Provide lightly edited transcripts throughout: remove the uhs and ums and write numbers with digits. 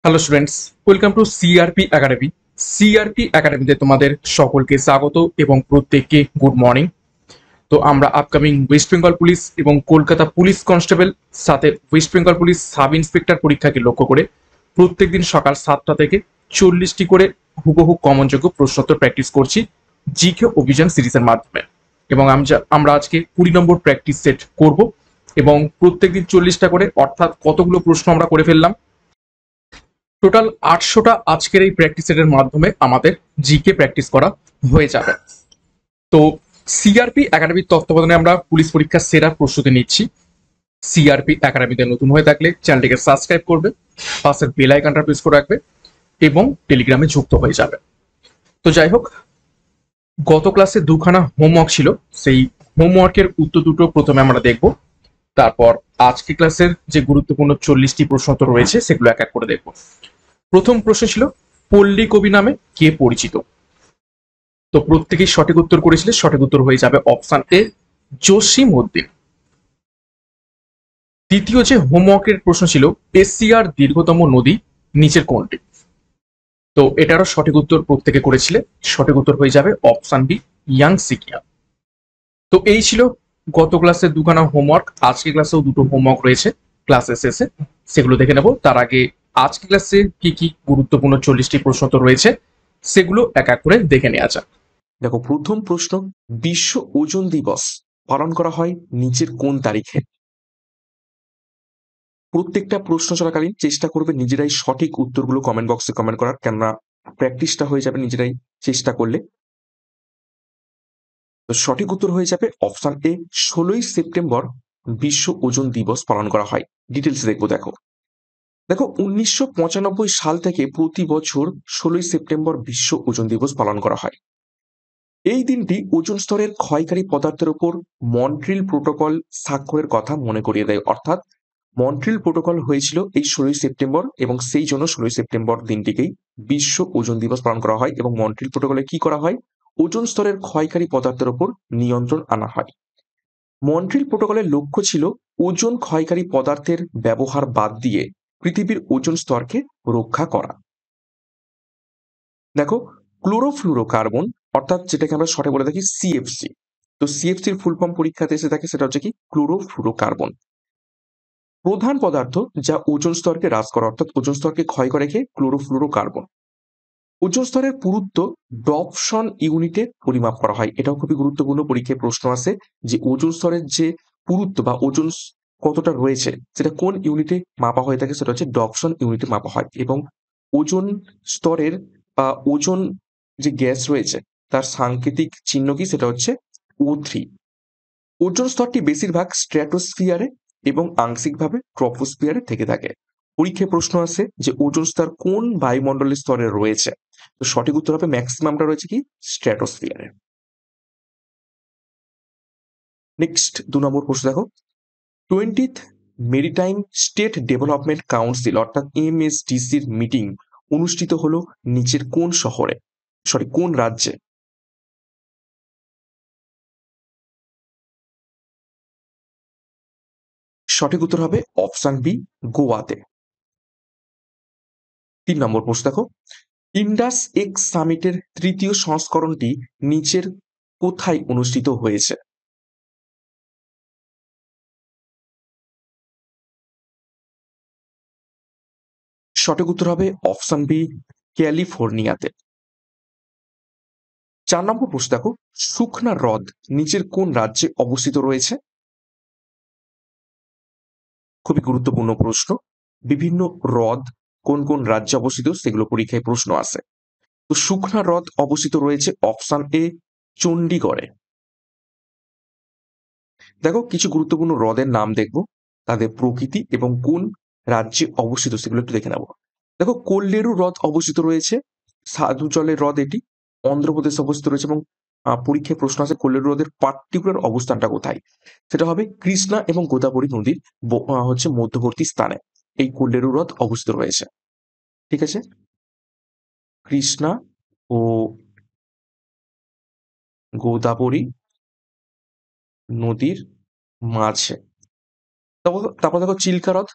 Hello students, welcome to CRP academy. CRP একাডেমিতে তোমাদের সকলকে স্বাগত এবং প্রত্যেককে গুড মর্নিং। তো আমরা আপকামিং ওয়েস্ট বেঙ্গল পুলিশ এবং কলকাতা পুলিশ কনস্টেবল সাথে West Bengal police sub inspector পরীক্ষাকে লক্ষ্য করে প্রত্যেকদিন সকাল 7টা থেকে 40টি করে হুবহু কমনযোগ্য প্রশ্নোত্তর প্র্যাকটিস করছি জিকে অভিযান সিরিজের মাধ্যমে। এবং আমরা আজকে 20 নম্বর প্র্যাকটিস সেট করব এবং প্রত্যেকদিন 40টা করে, অর্থাৎ কতগুলো প্রশ্ন আমরা করে ফেললাম, টোটাল 800টা আজকের এই প্র্যাকটিস সেটের মাধ্যমে আমাদের জিকে প্র্যাকটিস করা হয়ে যাবে। তো সিআরপি একাডেমির তত্ত্বাবধানে আমরা পুলিশ পরীক্ষার সেরা প্রস্তুতি নিচ্ছি। সিআরপি একাডেমিতে নতুন হয়ে থাকলে চ্যানেলটিকে সাবস্ক্রাইব করবে, পাশের বেল আইকনটা প্রেস করে রাখবে এবং টেলিগ্রামে যুক্ত হয়ে যাবে। তো যাই হোক, গত ক্লাসে দুখানা হোমওয়ার্ক ছিল, সেই হোমওয়ার্কের উত্তর দুটো প্রথমে আমরা দেখব, তারপর আজকে ক্লাসের যে গুরুত্বপূর্ণ 40টি প্রশ্নোত্তর রয়েছে সেগুলো এক এক করে দেখব। প্রথম প্রশ্ন ছিল, পল্লী কবি নামে কে পরিচিত? তো প্রত্যেকেই সঠিক উত্তর করেছিলে, সঠিক উত্তর হয়ে যাবে অপশন এ, জসিম উদ্দিন। দ্বিতীয় যে হোমওয়ার্কের প্রশ্ন ছিল, এশিয়ার দীর্ঘতম নদী নিচের কোনটি? তো এটারও সঠিক উত্তর প্রত্যেকে করেছিলে, সঠিক উত্তর হয়ে যাবে অপশন বি, ইয়াংসিকিয়াং। তো এই ছিল গত ক্লাসের দুখানা হোমওয়ার্ক। আজকে ক্লাসেও দুটো হোমওয়ার্ক রয়েছে ক্লাসের শেষে, সেগুলো দেখে নেব। তার আগে আজকে ক্লাসে কি কি গুরুত্বপূর্ণ 40টি প্রশ্নোত্তর রয়েছে সেগুলো এক এক করে দেখে নেওয়া যাক। দেখো, প্রথম প্রশ্ন, বিশ্ব ওজন দিবস পালন করা হয় নিচের কোন তারিখে? প্রত্যেকটা প্রশ্ন চলাকালীন চেষ্টা করবে নিজেরাই সঠিক উত্তরগুলো কমেন্ট বক্সে কমেন্ট করার, কেননা প্র্যাকটিসটা হয়ে যাবে নিজেরাই চেষ্টা করলে। তো সঠিক উত্তর হয়ে যাবে অপশন এ, 16ই সেপ্টেম্বর বিশ্ব ওজন দিবস পালন করা হয়। ডিটেলস দেখবো। দেখো দেখো 1995 সাল থেকে প্রতি বছর 16ই সেপ্টেম্বর বিশ্ব ওজন দিবস পালন করা হয়। এই দিনটি ওজোন স্তরের ক্ষয়কারী পদার্থের উপর মন্ট্রিল প্রোটোকল স্বাক্ষরের কথা মনে করিয়ে দেয়। অর্থাৎ মন্ট্রিল প্রোটোকল হয়েছিল এই 16ই সেপ্টেম্বর, এবং সেই জন্য 16ই সেপ্টেম্বর দিনটিকেই বিশ্ব ওজোন দিবস পালন করা হয়। এবং মন্ট্রিল প্রোটোকলে কি করা হয়? ওজোন স্তরের ক্ষয়কারী পদার্থের উপর নিয়ন্ত্রণ আনা হয়। মন্ট্রিল প্রোটোকলের লক্ষ্য ছিল ওজোন ক্ষয়কারী পদার্থের ব্যবহার বাদ দিয়ে পৃথিবীর ওজোন স্তরকে রক্ষা করা। দেখো, ক্লোরোফ্লুরোকার্বন, অর্থাৎ যেটাকে আমরা শর্টে বলে থাকি সিএফসি। তো সিএফসির ফুল ফর্ম পরীক্ষাতে এসে থাকে, সেটা হচ্ছে কি ক্লোরোফ্লুরোকার্বন। প্রধান পদার্থ যা ওজোন স্তরকে হ্রাস করে, অর্থাৎ ওজোন স্তরকে ক্ষয় করে কে ক্লোরোফ্লুরোকার্বন। ওজোন স্তরের পুরুত্ব ডপসন ইউনিটে পরিমাপ করা হয়। এটাও খুবই গুরুত্বপূর্ণ, পরীক্ষায় প্রশ্ন আসে যে ওজোন স্তরের যে পুরুত্ব বা ওজোন কতটা রয়েছে সেটা কোন ইউনিটে মাপা হয়ে থাকে, সেটা হচ্ছে ডপসন ইউনিটে মাপা হয়। এবং ওজোন স্তরের বা ওজোন যে গ্যাস রয়েছে তার সাংকেতিক চিহ্ন কি, সেটা হচ্ছে O3। ওজোন স্তরটি বেশিরভাগ স্ট্র্যাটোস্ফিয়ারে এবং আংশিকভাবে ট্রপোস্ফিয়ারে থেকে থাকে। পরীক্ষায় প্রশ্ন আসে যে ওজোন স্তর কোন বায়ুমণ্ডলের স্তরে রয়েছে? তো সঠিক উত্তর হবে ম্যাক্সিমামটা রয়েছে কি স্ট্র্যাটোস্ফিয়ারে। নেক্সট 2 নম্বর প্রশ্ন দেখো, 20th maritime state development council অর্থাৎ এমএসডিসির মিটিং অনুষ্ঠিত হলো নিচের কোন শহরে, কোন রাজ্যে? সঠিক উত্তর হবে অপশন বি, গোয়াতে। 3 নম্বর প্রশ্ন দেখো, ইন্ডাস এক্স সামিটের তৃতীয় সংস্করণটি নিচের কোথায় অনুষ্ঠিত হয়েছে? সঠিক উত্তর হবে অপশন বি, ক্যালিফোর্নিয়াতে। 4 নম্বর প্রশ্ন দেখো, সুখনা হ্রদ নিচের কোন রাজ্যে অবস্থিত রয়েছে? খুবই গুরুত্বপূর্ণ প্রশ্ন। বিভিন্ন হ্রদ কোন কোন রাজ্যে অবস্থিত সেগুলো পরীক্ষায় প্রশ্ন আসে। তো সুখনা হ্রদ অবস্থিত রয়েছে অপশন এ, চণ্ডীগড়ে। দেখো, কিছু গুরুত্বপূর্ণ হ্রদের নাম দেখবো, তাদের প্রকৃতি এবং কোন রাজ্যে অবস্থিত সেগুলো একটু দেখে নেব। দেখো, কোল্লেরু হ্রদ অবস্থিত রয়েছে, সাধু জলের হ্রদ এটি, অন্ধ্রপ্রদেশে অবস্থিত রয়েছে। এবং পরীক্ষায় প্রশ্ন আছে কোল্লেরু হ্রদের পার্টিকুলার অবস্থানটা কোথায়, সেটা হবে কৃষ্ণা এবং গোদাবরী নদীর হচ্ছে মধ্যবর্তী স্থানে এই কোল্লেরু হ্রদ অবস্থিত রয়েছে। ঠিক আছে, কৃষ্ণা ও গোদাবরী নদীর মাঝে। তারপর দেখো চিল্কা হ্রদ,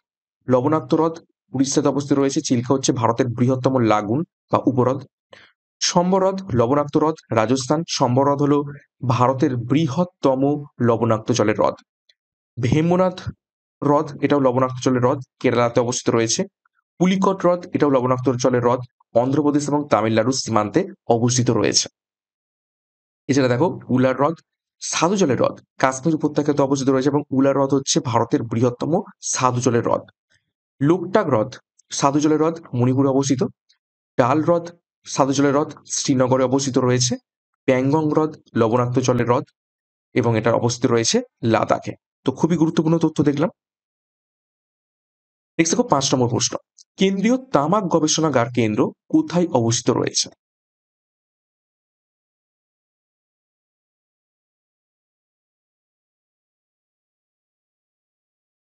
লবণাক্ত হ্রদ, উড়িষ্যাতে অবস্থিত রয়েছে। চিল্কা হচ্ছে ভারতের বৃহত্তম লাগুন বা উপহ্রদ। সম্বর হ্রদ লবণাক্ত হ্রদ রাজস্থান। সম্বর হ্রদ হলো ভারতের বৃহত্তম লবণাক্ত জলের হ্রদ। ভেম্বনাথ হ্রদ এটাও লবণাক্ত জলের হ্রদ, কেরালাতে অবস্থিত রয়েছে। পুলিকট হ্রদ এটাও লবণাক্ত জলের হ্রদ, অন্ধ্রপ্রদেশ এবং তামিলনাড়ুর সীমান্তে অবস্থিত রয়েছে। এছাড়া দেখো উলার হ্রদ স্বাদু জলের হ্রদ কাশ্মীর উপত্যকাতে অবস্থিত রয়েছে এবং উলার হ্রদ হচ্ছে ভারতের বৃহত্তম স্বাদু জলের হ্রদ। লোকটাক হ্রদ স্বাদু জলের হ্রদ মণিপুরে অবস্থিত। ডাল হ্রদ স্বাদু জলের হ্রদ শ্রীনগরে অবস্থিত রয়েছে। প্যাংগং হ্রদ লবণাক্ত জলের হ্রদ এবং এটা অবস্থিত রয়েছে লাদাখে। তো খুবই গুরুত্বপূর্ণ তথ্য দেখলাম। নেক্সট দেখো 5 নম্বর প্রশ্ন, কেন্দ্রীয় তামাক গবেষণাগার কেন্দ্র কোথায় অবস্থিত রয়েছে?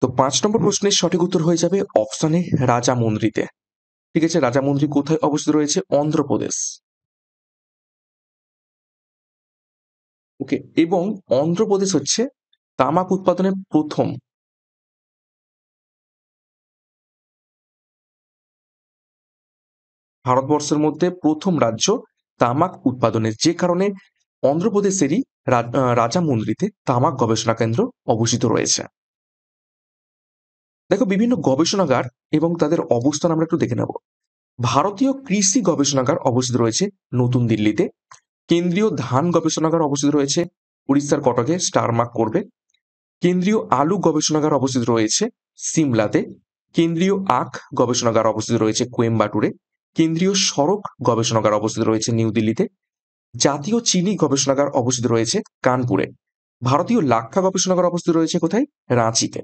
তো 5 নম্বর প্রশ্নের সঠিক উত্তর হয়ে যাবে অপশনে রাজামুন্দ্রিতে। ঠিক আছে, রাজামুন্দ্রি কোথায় অবস্থিত রয়েছে? অন্ধ্রপ্রদেশ। ওকে, এবং অন্ধ্রপ্রদেশ হচ্ছে তামাক উৎপাদনের প্রথম ভারতবর্ষের মধ্যে প্রথম রাজ্য তামাক উৎপাদনের, যে কারণে অন্ধ্রপ্রদেশেরই রাজামুন্দ্রিতে তামাক গবেষণা কেন্দ্র অবস্থিত রয়েছে। দেখো বিভিন্ন গবেষণাগার এবং তাদের অবস্থান আমরা একটু দেখে নেব। ভারতীয় কৃষি গবেষণাগার অবস্থিত রয়েছে নতুন দিল্লিতে। কেন্দ্রীয় ধান গবেষণাগার অবস্থিত রয়েছে উড়িষ্যার কটকে, স্টার মার্ক করবে। কেন্দ্রীয় আলু গবেষণাগার অবস্থিত রয়েছে সিমলাতে। কেন্দ্রীয় আখ গবেষণাগার অবস্থিত রয়েছে কোয়েম্বাটুরে। কেন্দ্রীয় সড়ক গবেষণাগার অবস্থিত রয়েছে নিউ দিল্লিতে। জাতীয় চিনি গবেষণাগার অবস্থিত রয়েছে কানপুরে। ভারতীয় লাক্ষা গবেষণাগার অবস্থিত রয়েছে কোথায়? রাঁচিতে।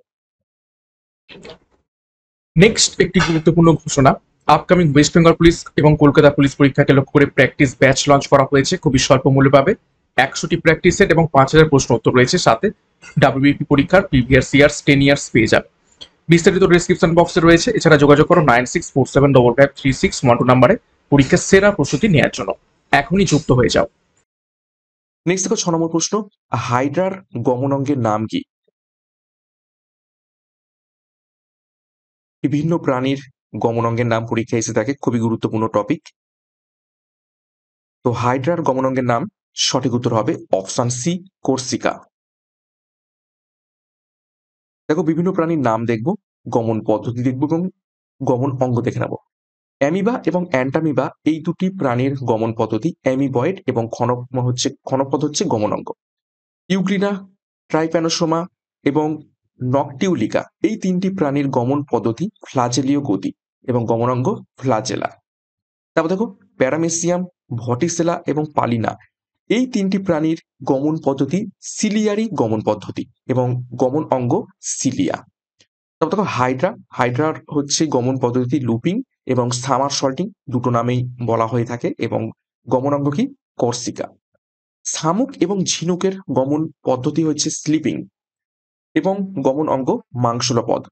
নেক্সট একটি গুরুত্বপূর্ণ ঘোষণা, আপকামিং ওয়েস্ট বেঙ্গল পুলিশ এবং কলকাতা পুলিশ পরীক্ষাকে লক্ষ্য করে প্র্যাকটিস ব্যাচ লঞ্চ করা হয়েছে খুবই স্বল্প মূল্যে পাবে। 100টি প্র্যাকটিস সেট এবং 5000 প্রশ্ন উত্তর রয়েছে, সাথে ডাব্লিউবিপি পরীক্ষার প্রিভিয়াস ইয়ার্স 10 ইয়ার্স পেয়ে যাবে। বিস্তারিত ডেসক্রিপশন বক্সে রয়েছে। এছাড়া যোগাযোগ করো 9647553612 নাম্বারে পরীক্ষার সেরা প্রস্তুতি নেওয়ার জন্য। এখনই যুক্ত হয়ে যাও। নেক্সট দেখো 6 নম্বর প্রশ্ন, হাইড্রার গমনাঙ্গের নাম কি? বিভিন্ন প্রাণীর গমনাঙ্গের নাম পরীক্ষায় এসে থাকে, খুবই গুরুত্বপূর্ণ টপিক। তো হাইড্রার গমনাঙ্গের নাম সঠিক উত্তর হবে অপশন সি কোর্সিকা। দেখো বিভিন্ন প্রাণীর নাম দেখব, গমন পদ্ধতি দেখব এবং গমন অঙ্গ দেখে নেব। অ্যামিবা এবং অ্যান্টামিবা এই দুটি প্রাণীর গমন পদ্ধতি অ্যামিবয়েড এবং ক্ষণপদ হচ্ছে গমন অঙ্গ। ইউগ্লিনা, ট্রাইপ্যানোসোমা এবং নকটিউলিকা এই তিনটি প্রাণীর গমন পদ্ধতি ফ্লাজেলীয় গতি এবং গমনাঙ্গ ফ্লাজেলা। তারপর দেখো প্যারামেসিয়াম, ভটিসেলা এবং পালিনা এই তিনটি প্রাণীর গমন পদ্ধতি সিলিয়ারি গমন পদ্ধতি এবং গমন অঙ্গ সিলিয়া। তারপর দেখো হাইড্রার হচ্ছে গমন পদ্ধতি লুপিং এবং সামারসল্টিং দুটো নামেই বলা হয়ে থাকে এবং গমন অঙ্গ কি? কর্সিকা। শামুক এবং ঝিনুকের গমন পদ্ধতি হচ্ছে স্লিপিং এবং গমন অঙ্গ মাংসলপদ।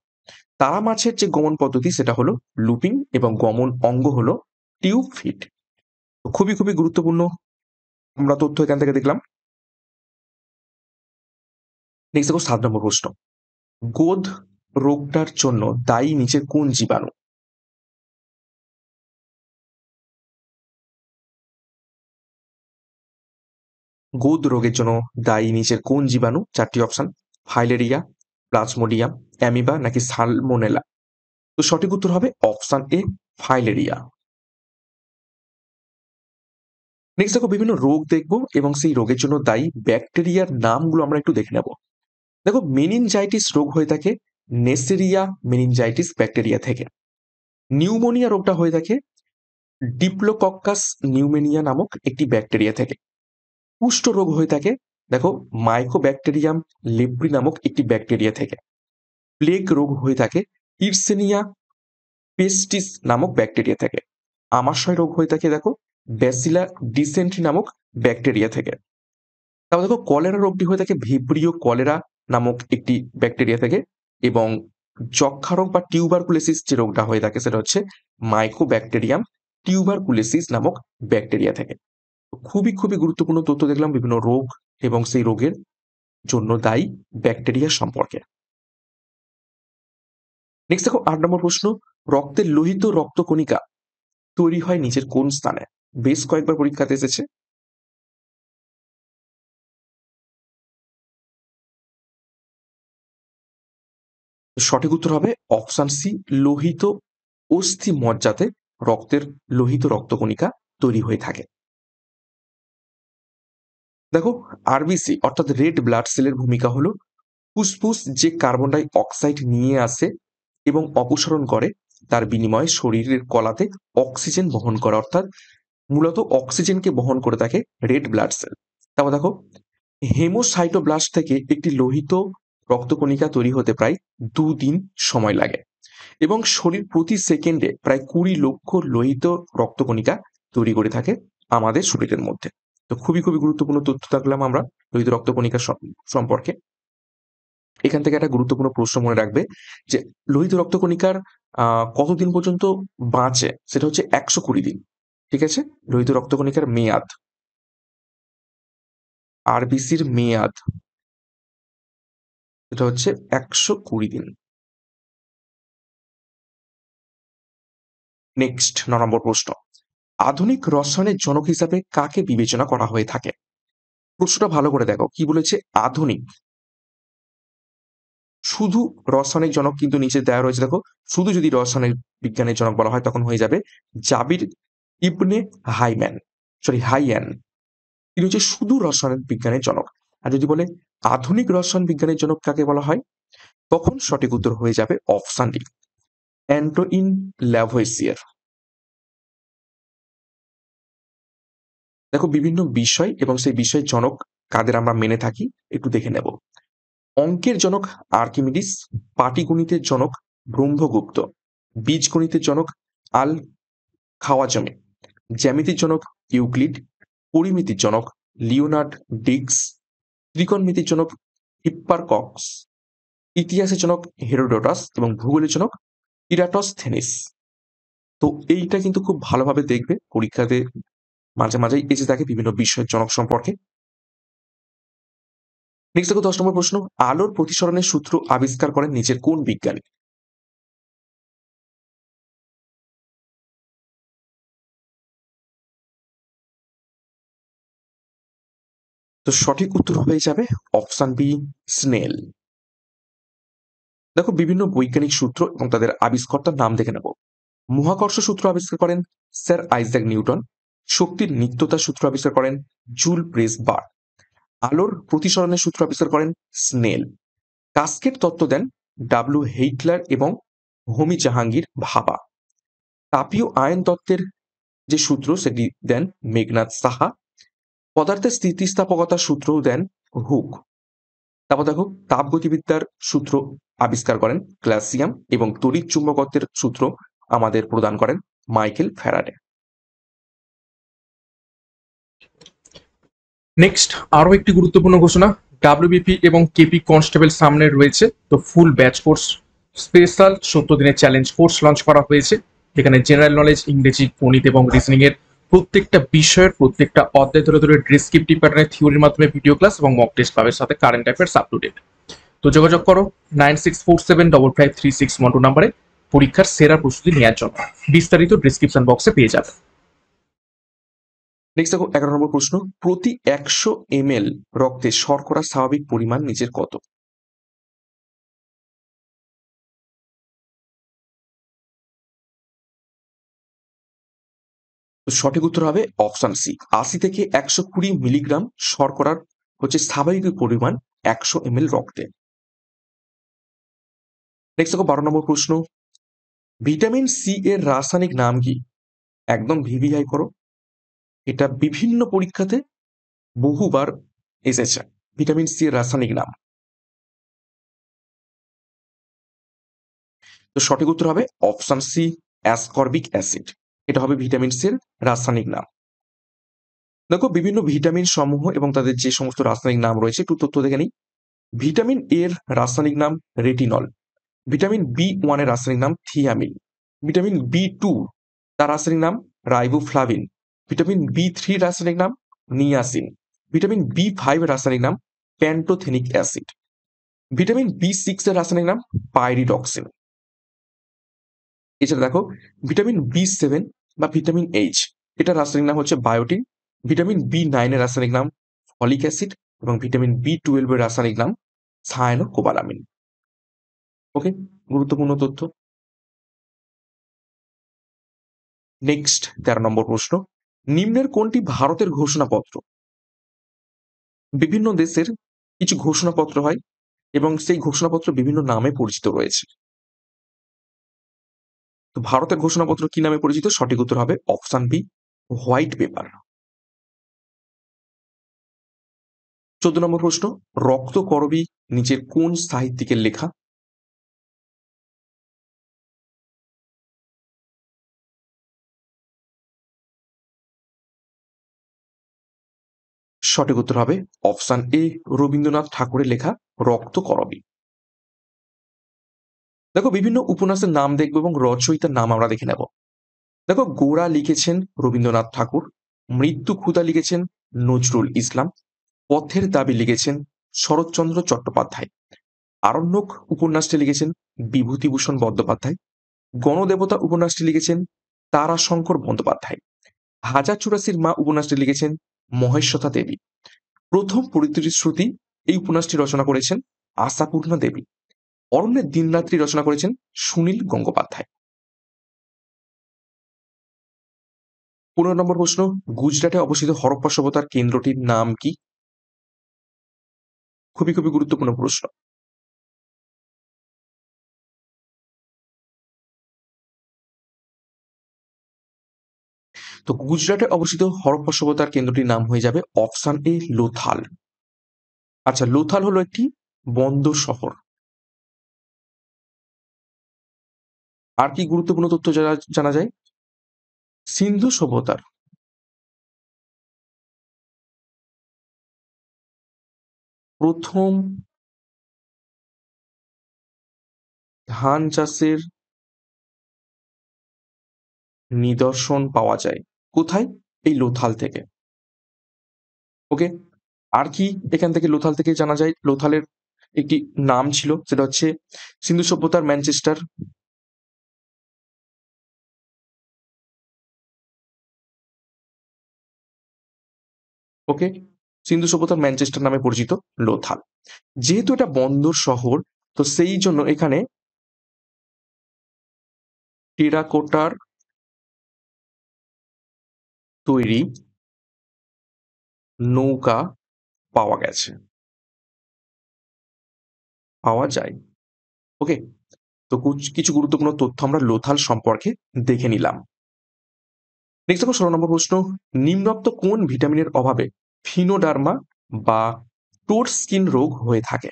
তারা মাছের যে গমন পদ্ধতি সেটা হলো লুপিং এবং গমন অঙ্গ হলো টিউব ফিট। খুবই খুবই গুরুত্বপূর্ণ আমরা তথ্য এখান থেকে দেখলাম। নেক্সট দেখো 7 নম্বর প্রশ্ন, গোদ রোগটার জন্য দায়ী নিচের কোন জীবাণু? গোদ রোগের জন্য দায়ী নিচের কোন জীবাণু? 4টি অপশন, ফাইলেরিয়া, প্লাজমোডিয়াম, অ্যামিবা নাকি সালমোনেলা। তো সঠিক উত্তর হবে অপশন এ ফাইলেরিয়া। নেক্সট দেখো বিভিন্ন রোগ দেখবো এবং সেই রোগের জন্য দায়ী ব্যাকটেরিয়ার নামগুলো আমরা একটু দেখে নেব। দেখো মেনিনজাইটিস রোগ হয়ে থাকে নেসেরিয়া মেনিনজাইটিস ব্যাকটেরিয়া থেকে। নিউমোনিয়া রোগটা হয়ে থাকে ডিপ্লোকক্কাস নিউমোনিয়া নামক একটি ব্যাকটেরিয়া থেকে। কুষ্ঠ রোগ হয়ে থাকে দেখো মাইকোব্যাকটেরিয়াম লেপ্রি নামক একটি ব্যাকটেরিয়া থেকে। প্লেগ রোগ হয়ে থাকে ইরসেনিয়া পেস্টিস নামক ব্যাকটেরিয়া থেকে। আমাশয় রোগ হয়ে থাকে দেখো ব্যাসিলা ডিসেন্ট্রি নামক ব্যাকটেরিয়া থেকে। তারপর দেখো কলেরা রোগটি হয়ে থাকে ভিব্রিও কলেরা নামক একটি ব্যাকটেরিয়া থেকে। এবং যক্ষা রোগ বা টিউবারকুলোসিস যে রোগটা হয়ে থাকে সেটা হচ্ছে মাইকোব্যাকটেরিয়াম টিউবারকুলোসিস নামক ব্যাকটেরিয়া থেকে। খুবই খুবই গুরুত্বপূর্ণ তথ্য দেখলাম বিভিন্ন রোগ এবং সেই রোগের জন্য দায়ী ব্যাকটেরিয়া সম্পর্কে। নেক্সট দেখো 8 নম্বর প্রশ্ন, রক্তের লোহিত রক্তকণিকা তৈরি হয় নিচের কোন স্থানে? বেশ কয়েকবার পরীক্ষাতে এসেছে। সঠিক উত্তর হবে অপশন সি, লোহিত অস্থি মজ্জাতে রক্তের লোহিত রক্তকণিকা তৈরি হয়ে থাকে। দেখো, আরবিসি অর্থাৎ রেড ব্লাড সেলের ভূমিকা হলো ফুসফুস যে কার্বন ডাই অক্সাইড নিয়ে আসে এবং অপসারণ করে, তার বিনিময়ে শরীরের কলাতে অক্সিজেন বহন করা, অর্থাৎ মূলত অক্সিজেনকে বহন করে থাকে রেড ব্লাড সেল। তারপর দেখো, হেমোসাইটোব্লাস্ট থেকে একটি লোহিত রক্তকণিকা তৈরি হতে প্রায় 2 দিন সময় লাগে এবং শরীর প্রতি সেকেন্ডে প্রায় 20 লক্ষ লোহিত রক্তকণিকা তৈরি করে থাকে আমাদের শরীরের মধ্যে। তো খুবই খুবই গুরুত্বপূর্ণ তথ্য থাকলাম আমরা লোহিত রক্তকণিকা সম্পর্কে। এখান থেকে একটা গুরুত্বপূর্ণ প্রশ্ন মনে রাখবে যে লোহিত রক্তকণিকার কতদিন পর্যন্ত বাঁচে, সেটা হচ্ছে 120 দিন। ঠিক আছে, লোহিত রক্তকণিকার মেয়াদ, আরবিসির মেয়াদ, এটা হচ্ছে 120 দিন। নেক্সট 9 নম্বর প্রশ্ন, আধুনিক রসায়নের জনক হিসাবে কাকে বিবেচনা করা হয়ে থাকে? প্রশ্নটা ভালো করে দেখো, কি বলেছে? আধুনিক, শুধু রসায়নিক জনক কিন্তু নিচে দেওয়া রয়েছে। দেখো, শুধু যদি রসায়নিক বিজ্ঞানের জনক বলা হয় তখন হয়ে যাবে জাবির ইবনে হাইয়ান। তিনি হচ্ছে শুধু রসায়ন বিজ্ঞানের জনক। আর যদি বলে আধুনিক রসায়ন বিজ্ঞানের জনক কাকে বলা হয়, তখন সঠিক উত্তর হয়ে যাবে অপশন ডি, অ্যান্টোইন ল্যাভোইসিয়ার। দেখো, বিভিন্ন বিষয় এবং সেই বিষয়ের জনক কাদের আমরা মেনে থাকি একটু দেখে নেব। অঙ্কের জনক আর্কিমিডিস, পাটিগণিতের জনক ব্রহ্মগুপ্ত, বীজগণিতের জনক আল খাওয়াজমে, জ্যামিতির জনক ইউক্লিড, পরিমিতির জনক লিওনার্ড ডিক্স, ত্রিকোণমিতির জনক হিপ্পারকক্স, ইতিহাসের জনক হেরোডোটাস এবং ভূগোলের জনক ইরাটোস্থেনিস। তো এইটা কিন্তু খুব ভালোভাবে দেখবে, পরীক্ষাতে মাঝে মাঝেই এসে থাকে বিভিন্ন বিষয়ের জনক সম্পর্কে। নেক্সট দেখো 10 নম্বর প্রশ্ন, আলোর প্রতিসরণের সূত্র আবিষ্কার করেন নিচের কোন বিজ্ঞানী? তো সঠিক উত্তর হয়ে যাবে অপশন বি, স্নেল। দেখো, বিভিন্ন বৈজ্ঞানিক সূত্র এবং তাদের আবিষ্কর্তার নাম দেখে নেব। মহাকর্ষ সূত্র আবিষ্কার করেন স্যার আইজ্যাক নিউটন, শক্তির নিত্যতা সূত্র আবিষ্কার করেন জুল প্রেস বার, আলোর প্রতিসরণের সূত্র আবিষ্কার করেন স্নেল, কাস্কেট তত্ত্ব দেন ডাব্লিউ হেইটলার এবং হোমি জাহাঙ্গীর ভাবা, তাপীয় আয়ন তত্ত্বের যে সূত্র সেটি দেন মেঘনাথ সাহা, পদার্থের স্থিতিস্থাপকতার সূত্রও দেন হুক। তারপর দেখো, তাপগতিবিদ্যার সূত্র আবিষ্কার করেন ক্লাসিয়াম এবং তড়িৎ চুম্বকত্বের সূত্র আমাদের প্রদান করেন মাইকেল ফ্যারাডে। নেক্সট আরো একটি গুরুত্বপূর্ণ ঘোষণা, ডাব্লিউবিপি এবং কেপি কনস্টেবল সামনে রয়েছে, তো ফুল ব্যাচ কোর্স স্পেশাল 70 দিনের চ্যালেঞ্জ কোর্স লঞ্চ করা হয়েছে। এখানে জেনারেল নলেজ, ইংরেজি, গণিত এবং রিজনিং এর প্রত্যেকটা বিষয়ের প্রত্যেকটা অধ্যায় ধরে ধরে ডেসক্রিপটিভ প্যাটার্নের থিওরির মাধ্যমে ভিডিও ক্লাস এবং মক টেস্ট পাবে, সাথে current affairs up to date. তো যোগাযোগ করো 9647555361 নাম্বারে পরীক্ষার সেরা প্রস্তুতি নেওয়ার জন্য। বিস্তারিত ডিসক্রিপশন বক্সে পেয়ে যাবে। নেক্সট দেখো 11 নম্বর প্রশ্ন, প্রতি 100 ml রক্তে শর্করার স্বাভাবিক পরিমাণ নিচের কত? তো সঠিক উত্তর হবে অপশন সি, 80 থেকে 120 মিলিগ্রাম শর্করার হচ্ছে স্বাভাবিক পরিমাণ 100 ml রক্তে। নেক্সট দেখো 12 নম্বর প্রশ্ন, ভিটামিন সি এর রাসায়নিক নাম কি? একদম ভিভিআই করো, এটা বিভিন্ন পরীক্ষাতে বহুবার এসেছে। ভিটামিন সি এর রাসায়নিক নাম, তো সঠিক উত্তর হবে অপশন সি, অ্যাসকর্বিক অ্যাসিড। এটা হবে ভিটামিন সি এর রাসায়নিক নাম। দেখো, বিভিন্ন ভিটামিন সমূহ এবং তাদের যে সমস্ত রাসায়নিক নাম রয়েছে একটু তথ্য দেখে নিই। ভিটামিন এর রাসায়নিক নাম রেটিনল, ভিটামিন বি1 এর রাসায়নিক নাম থিয়ামিন, ভিটামিন বি2 তার রাসায়নিক নাম রাইবোফ্লাভিন, ভিটামিন বি3 রাসায়নিক নাম নিয়াসিন, ভিটামিন বি5 এর রাসায়নিক নাম প্যান্টোথেনিক অ্যাসিড, ভিটামিন বি6 এর রাসায়নিক নাম পাইরিডক্সিন। এছাড়া দেখো ভিটামিন বি7 বা ভিটামিন এইচ, এটা রাসায়নিক নাম হচ্ছে বায়োটিন। ভিটামিন বি9 এর রাসায়নিক নাম ফলিক অ্যাসিড এবং ভিটামিন বি12 এর রাসায়নিক নাম সায়ানোকোবালামিন। ওকে, গুরুত্বপূর্ণ তথ্য। নেক্সট 13 নম্বর প্রশ্ন, নিম্নের কোনটি ভারতের ঘোষণাপত্র? বিভিন্ন দেশের কিছু ঘোষণাপত্র হয় এবং সেই ঘোষণাপত্র বিভিন্ন নামে পরিচিত রয়েছে। তো ভারতের ঘোষণাপত্র কি নামে পরিচিত? সঠিক উত্তর হবে অপশন বি, হোয়াইট পেপার। 14 নম্বর প্রশ্ন, রক্তকরবী নিচের কোন সাহিত্যিকের লেখা? সঠিক উত্তর হবে অপশন এ, রবীন্দ্রনাথ ঠাকুরের লেখা রক্তকরবী। দেখো বিভিন্ন উপন্যাসের নাম দেখবো এবং রচয়িতার নাম আমরা দেখে নেব। দেখো গোরা লিখেছেন রবীন্দ্রনাথ ঠাকুর, মৃত্যু ক্ষুধা লিখেছেন নজরুল ইসলাম, পথের দাবি লিখেছেন শরৎচন্দ্র চট্টোপাধ্যায়, আরণ্যক উপন্যাসটি লিখেছেন বিভূতিভূষণ বন্দ্যোপাধ্যায়, গণদেবতা উপন্যাসটি লিখেছেন তারাশঙ্কর বন্দ্যোপাধ্যায়, হাজার চুরাসির মা উপন্যাসটি লিখেছেন মহেশ্বতা দেবী, প্রথম পরিত্রিশ্রুতি এই উপন্যাসটি রচনা করেছেন আশাপূর্ণা দেবী, অরণ্যের দিনরাত্রি রচনা করেছেন সুনীল গঙ্গোপাধ্যায়। 15 নম্বর প্রশ্ন, গুজরাটে অবস্থিত হরপ্পা সভ্যতার কেন্দ্রটির নাম কি? খুবই খুবই গুরুত্বপূর্ণ প্রশ্ন। তো গুজরাটে অবস্থিত হরপ্পা সভ্যতার কেন্দ্রটির নাম হয়ে যাবে অপশন এ, লোথাল। আচ্ছা, লোথাল হলো একটি বন্দর শহর। আর কি গুরুত্বপূর্ণ তথ্য জানা যায়? সিন্ধু সভ্যতার প্রথম ধান চাষের নিদর্শন পাওয়া যায় কোথায়? এই লোথাল থেকে। ওকে, আর কি এখান থেকে লোথাল থেকে জানা যায়? লোথালের একটি নাম ছিল, সেটা হচ্ছে সিন্ধু সভ্যতার ম্যানচেস্টার। ওকে, সিন্ধু সভ্যতার ম্যানচেস্টার নামে পরিচিত লোথাল। যেহেতু এটা বন্দর শহর, তো সেই জন্য এখানে টেরাকোটার তৈরি নৌকা পাওয়া গেছে, পাওয়া যায়। ওকে, তো কিছু গুরুত্বপূর্ণ তথ্য আমরা লোথাল সম্পর্কে দেখে নিলাম। নেক্সট দেখো 16 নম্বর প্রশ্ন, নিম্নোক্ত কোন ভিটামিনের অভাবে ফিনোডার্মা বা টোট স্কিন রোগ হয়ে থাকে?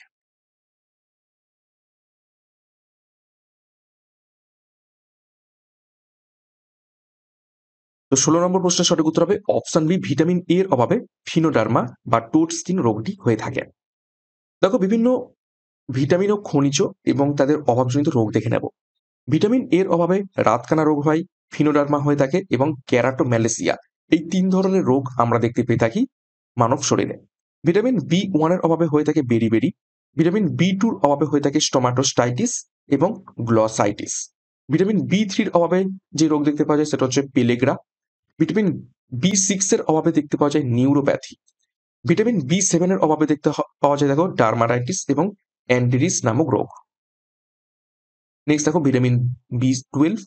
তো 16 নম্বর প্রশ্নের সঠিক উত্তর হবে অপশন বি, ভিটামিন এর অভাবে ফিনোডার্মা বা টোট স্কিন রোগটি হয়ে থাকে। দেখো বিভিন্ন ভিটামিন ও খনিজ এবং তাদের অভাবজনিত রোগ দেখে নেব। ভিটামিন এর অভাবে রাতকানা রোগ হয়, ফিনোডার্মা হয়ে থাকে এবং ক্যারাটোম্যালেসিয়া, এই 3 ধরনের রোগ আমরা দেখতে পেয়ে থাকি মানব শরীরে। ভিটামিন বি1 এর অভাবে হয়ে থাকে বেরিবেরি, ভিটামিন বি2 এর অভাবে হয়ে থাকে স্টোমাটোস্টাইটিস এবং গ্লসাইটিস। ভিটামিন বি3 এর অভাবে যে রোগ দেখতে পাওয়া যায় সেটা হচ্ছে পেলেগ্রা। ভিটামিন বি6 এর অভাবে দেখতে পাওয়া যায় নিউরোপ্যাথি। ভিটামিন বি7 এর অভাবে দেখতে পাওয়া যায় দেখো ডার্মাটাইটিস এবং অ্যান্ডিরিস নামক রোগ। নেক্সট দেখো ভিটামিন বি12,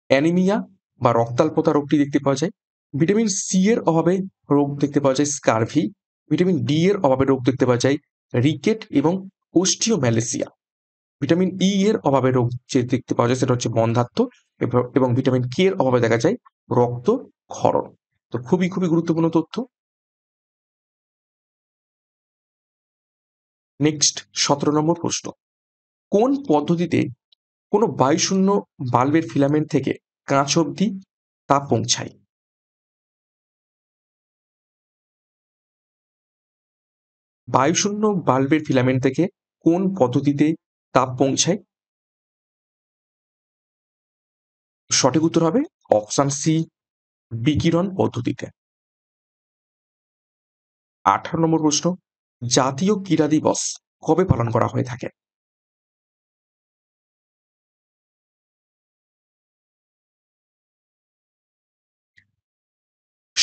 অ্যানিমিয়া বা রক্তাল্পতা রোগটি দেখতে পাওয়া যায়। ভিটামিন সি এর অভাবে রোগ দেখতে পাওয়া যায় স্কারভি। ভিটামিন ডি এর অভাবে রোগ দেখতে পাওয়া যায় রিকেট এবং ওস্টিওম্যালেসিয়া। ভিটামিন ই এর অভাবে রোগ যে দেখতে পাওয়া যায় সেটা হচ্ছে বন্ধ্যাত্ব, এবং ভিটামিন কে এর অভাবে দেখা যায় রক্তক্ষরণ। তো খুবই খুবই গুরুত্বপূর্ণ তথ্য। নেক্সট 17 নম্বর প্রশ্ন, কোন পদ্ধতিতে কোনো বায়ুশূন্য বাল্বের ফিলামেন্ট থেকে কাঁচ অবধি তাপ পৌঁছায়? বায়ুশূন্য বাল্বের ফিলামেন্ট থেকে কোন পদ্ধতিতে তাপ পৌঁছায়? সঠিক উত্তর হবে অপশন সি, বিকিরণ পদ্ধতিতে। 18 নম্বর প্রশ্ন, জাতীয় ক্রীড়া দিবস কবে পালন করা হয়ে থাকে?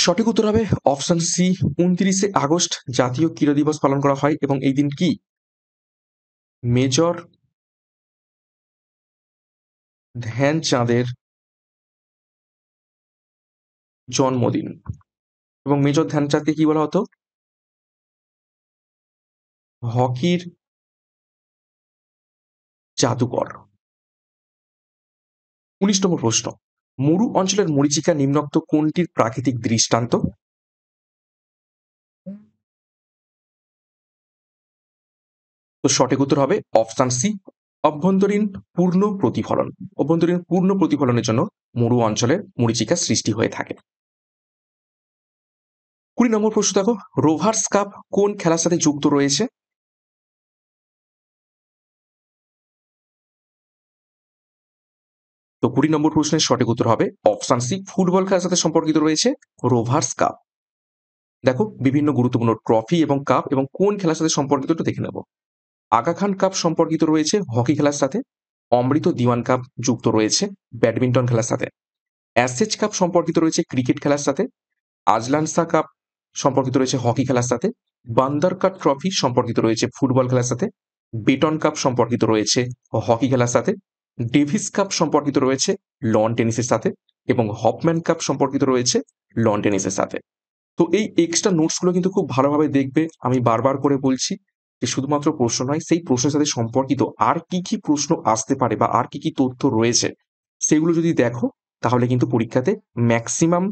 সঠিক উত্তর হবে অপশন সি। 29শে আগস্ট জাতীয় ক্রীড়া দিবস পালন করা হয় এবং এই দিন কি মেজর ধ্যানচাঁদের জন্মদিন। এবং মেজর ধ্যানচাঁদকে কি বলা হতো? হকির জাদুকর। 19 নম্বর প্রশ্ন, মরু অঞ্চলের মরীচিকা নিম্নোক্ত কোনটির প্রাকৃতিক দৃষ্টান্ত? তো সঠিক উত্তর হবে অপশন সি, অভ্যন্তরীণ পূর্ণ প্রতিফলন। অভ্যন্তরীণ পূর্ণ প্রতিফলনের জন্য মরু অঞ্চলের মরীচিকা সৃষ্টি হয়ে থাকে। 20 নম্বর প্রশ্ন দেখো, রোভার্স কাপ কোন খেলার সাথে যুক্ত রয়েছে? তো 20 নম্বর প্রশ্নের সঠিক উত্তর হবে অপশন সি, ফুটবল খেলার সাথে সম্পর্কিত রয়েছে রোভার্স কাপ। দেখো বিভিন্ন গুরুত্বপূর্ণ ট্রফি এবং কাপ এবং কোন খেলার সাথে সম্পর্কিত একটু দেখে নেব। আগা খান কাপ সম্পর্কিত রয়েছে হকি খেলার সাথে। অমৃত দিওয়ান কাপ যুক্ত রয়েছে ব্যাডমিন্টন খেলার সাথে। অ্যাশেজ কাপ সম্পর্কিত রয়েছে ক্রিকেট খেলার সাথে। আজলান শাহ কাপ সম্পর্কিত রয়েছে হকি খেলার সাথে। বান্দার কাপ ট্রফি সম্পর্কিত রয়েছে ফুটবল খেলার সাথে। বেটন কাপ সম্পর্কিত রয়েছে হকি খেলার সাথে। ডেভিস কাপ সম্পর্কিত রয়েছে লন টেনিসের সাথে এবং হপম্যান কাপ সম্পর্কিত রয়েছে লন টেনিসের সাথে। তো এই এক্সট্রা নোটসগুলো কিন্তু খুব ভালোভাবে দেখবে। আমি বারবার করে বলছি যে শুধুমাত্র প্রশ্ন নয়, সেই প্রশ্নের সাথে সম্পর্কিত আর কি কি প্রশ্ন আসতে পারে বা আর কি কি তথ্য রয়েছে সেগুলো যদি দেখো তাহলে কিন্তু পরীক্ষাতে ম্যাক্সিমাম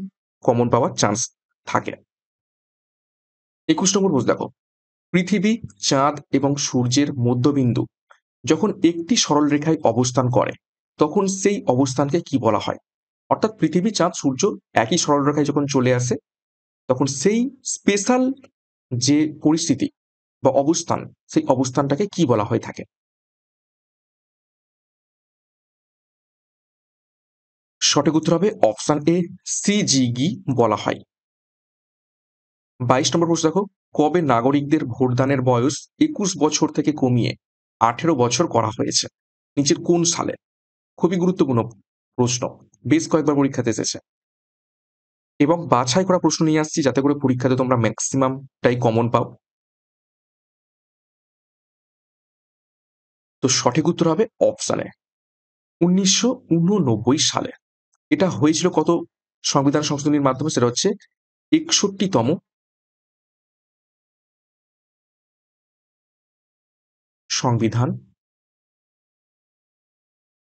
কমন পাওয়ার চান্স থাকে। 21 নম্বর প্রশ্ন দেখো, পৃথিবী, চাঁদ এবং সূর্যের মধ্যবিন্দু যখন একটি সরল রেখায় অবস্থান করে তখন সেই অবস্থানকে কি বলা হয়? অর্থাৎ পৃথিবী, চাঁদ, সূর্য একই সরল রেখায় যখন চলে আসে তখন সেই স্পেশাল যে পরিস্থিতি বা অবস্থান, সেই অবস্থানটাকে কি বলা হয়ে থাকে? সঠিক উত্তর হবে অপশন এ, সিজিগি বলা হয়। 22 নম্বর প্রশ্ন দেখো, কবে নাগরিকদের ভোটদানের বয়স 21 বছর থেকে কমিয়ে 18 বছর করা হয়েছে? নিচের কোন সালে? খুবই গুরুত্বপূর্ণ প্রশ্ন, বেশ কয়েকবার পরীক্ষাতে এসেছে এবং বাছাই করা প্রশ্ন নিয়ে আসছি যাতে করে পরীক্ষাতে তোমরা ম্যাক্সিমামটাই কমন পাও। তো সঠিক উত্তর হবে অপশনে 1989 সালে। এটা হয়েছিল কত সংবিধান সংশোধনীর মাধ্যমে? সেটা হচ্ছে 61তম সংবিধান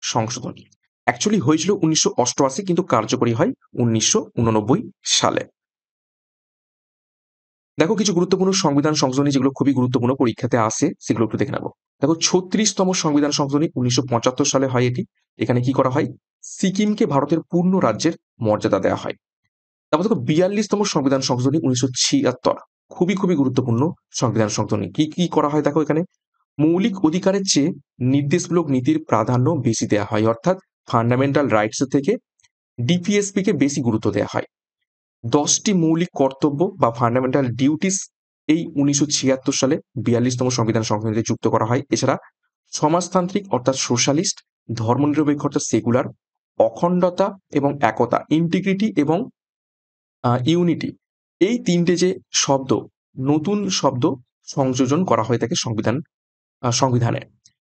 সংশোধনী। অ্যাকচুয়ালি হয়েছিল 1988 কিন্তু কার্যকরী হয় 1989 সালে। দেখো কিছু গুরুত্বপূর্ণ সংবিধান সংশোধনী যেগুলো খুবই গুরুত্বপূর্ণ পরীক্ষাতে আসে সেগুলো একটু দেখে নেবো। দেখো 36তম সংবিধান সংশোধনী 1975 সালে হয় এটি। এখানে কি করা হয়? সিকিমকে ভারতের পূর্ণ রাজ্যের মর্যাদা দেওয়া হয়। তারপর দেখো 42তম সংবিধান সংশোধনী 1976, খুবই খুবই গুরুত্বপূর্ণ সংবিধান সংশোধনী। কি কি করা হয় দেখো এখানে, মৌলিক অধিকারের চেয়ে নির্দেশমূলক নীতির প্রাধান্য বেশি দেওয়া হয়, অর্থাৎ ফান্ডামেন্টাল রাইটস থেকে ডিপিএসপি কে বেশি গুরুত্ব দেওয়া হয়। 10টি মৌলিক কর্তব্য বা ফান্ডামেন্টাল ডিউটিস এই 1976 সালে 42তম সংবিধান সংশোধনীতে যুক্ত করা হয়। এছাড়া সমাজতান্ত্রিক অর্থাৎ সোশ্যালিস্ট, ধর্মনিরপেক্ষ অর্থাৎ সেকুলার, অখণ্ডতা এবং একতা ইন্টিগ্রিটি এবং ইউনিটি, এই তিনটে যে শব্দ, নতুন শব্দ সংযোজন করা হয়ে থাকে সংবিধানে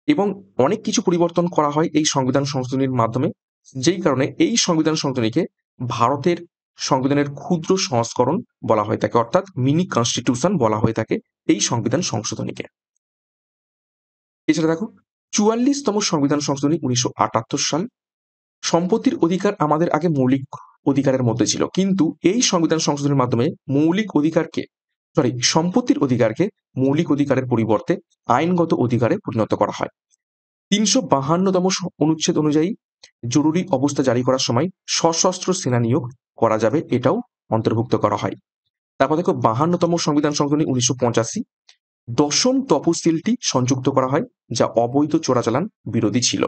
এবং অনেক কিছু পরিবর্তন করা হয় এই সংবিধান সংশোধনীর মাধ্যমে। যেই কারণে এই সংবিধান সংশোধনীকে ভারতের সংবিধানের ক্ষুদ্র সংস্করণ বলা হয়ে থাকে, অর্থাৎ মিনি কনস্টিটিউশন বলা হয়ে থাকে এই সংবিধান সংশোধনীকে। এছাড়া দেখো 44তম সংবিধান সংশোধনী 1978 সাল। সম্পত্তির অধিকার আমাদের আগে মৌলিক অধিকারের মধ্যে ছিল, কিন্তু এই সংবিধান সংশোধনের মাধ্যমে সম্পত্তির অধিকারকে মৌলিক অধিকারের পরিবর্তে আইনগত অধিকারে পরিণত করা হয়। 352তম অনুচ্ছেদ অনুযায়ী জরুরি অবস্থা জারি করার সময় সশস্ত্র সেনা নিয়োগ করা যাবে, এটাও অন্তর্ভুক্ত করা হয়। তারপর দেখো 52তম সংবিধান সংশোধনী 1985, 10ম তফসিলটি সংযুক্ত করা হয় যা অবৈধ চোরাচালান বিরোধী ছিল।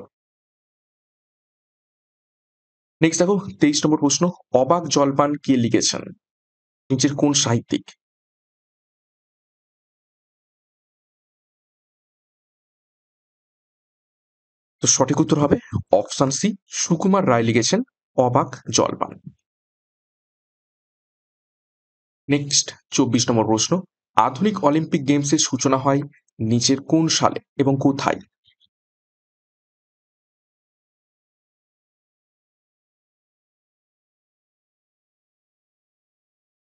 নেক্সট দেখো 23 নম্বর প্রশ্ন, অবাক জলপান কে লিখেছেন? নিচের কোন সাহিত্যিক? তো সঠিক উত্তর হবে অপশন সি, সুকুমার রায় লিখেছেন অবাক জলপান। নেক্সট 24 নম্বর প্রশ্ন, আধুনিক অলিম্পিক গেমসের সূচনা হয় নিচের কোন সালে এবং কোথায়?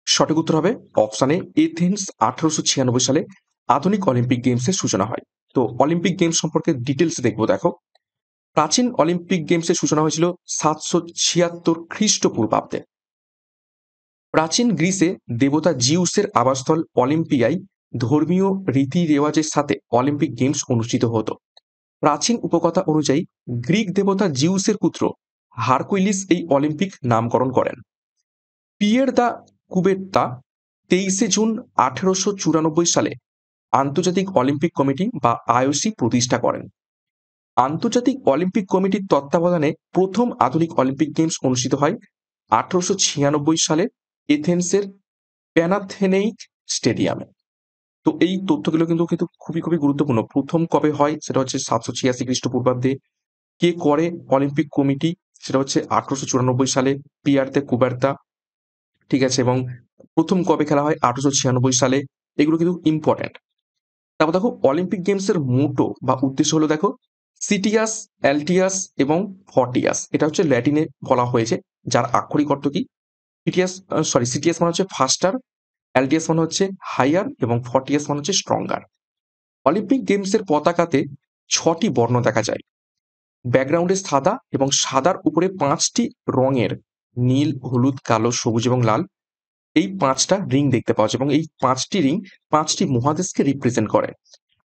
সঠিক উত্তর হবে অপশানে এথেন্স। 1896 সালে আধুনিক অলিম্পিক গেমসের সূচনা হয়। তো অলিম্পিক গেমস সম্পর্কে ডিটেলস দেখবো। দেখো, প্রাচীন অলিম্পিক গেমসের সূচনা হয়েছিল 776 খ্রিস্টপূর্বাব্দে। প্রাচীন গ্রিসে দেবতা জিউসের আবাসস্থল অলিম্পিয়ায় ধর্মীয় রীতি রেওয়াজের সাথে অলিম্পিক গেমস অনুষ্ঠিত হতো। প্রাচীন উপকথা অনুযায়ী গ্রিক দেবতা জিউসের পুত্র হারকুইলিস এই অলিম্পিক নামকরণ করেন। পিয়ের দা কুবেরতা 23 জুন 1894 সালে আন্তর্জাতিক অলিম্পিক কমিটি বা আইওসি প্রতিষ্ঠা করেন। আন্তর্জাতিক অলিম্পিক কমিটির তত্ত্বাবধানে প্রথম আধুনিক অলিম্পিক গেমস অনুষ্ঠিত হয় 1896 সালে এথেন্সের প্যানাথেনেইক স্টেডিয়ামে। তো এই তথ্যগুলো কিন্তু কিন্তু খুবই খুবই গুরুত্বপূর্ণ। প্রথম কবে হয় সেটা হচ্ছে 786 খ্রিস্টপূর্বাব্দে। কে করে অলিম্পিক কমিটি সেটা হচ্ছে 1894 সালে পিয়ার দে কুবার্তা, ঠিক আছে, এবং প্রথম কবে খেলা হয় 1896 সালে। এগুলো কিন্তু ইম্পর্টেন্ট। তারপর দেখো অলিম্পিক গেমসের মোটো বা উদ্দেশ্য হলো, দেখো, সিটিয়াস, অ্যালটিয়াস এবং ফর্টিয়াস, এটা হচ্ছে ল্যাটিনে বলা হয়েছে, যার আক্ষরিক অর্থ কি? সিটিয়াস মানে হচ্ছে ফাস্টার, অ্যালটিয়াস মানে হচ্ছে হাইয়ার এবং ফর্টিয়াস মানে হচ্ছে স্ট্রঙ্গার। অলিম্পিক গেমসের পতাকাতে 6টি বর্ণ দেখা যায়। ব্যাকগ্রাউন্ডে সাদা এবং সাদার উপরে 5টি রঙের নীল, হলুদ, কালো, সবুজ এবং লাল এই 5টা রিং দেখতে পাওয়া যায় এবং এই 5টি রিং 5টি মহাদেশকে রিপ্রেজেন্ট করে।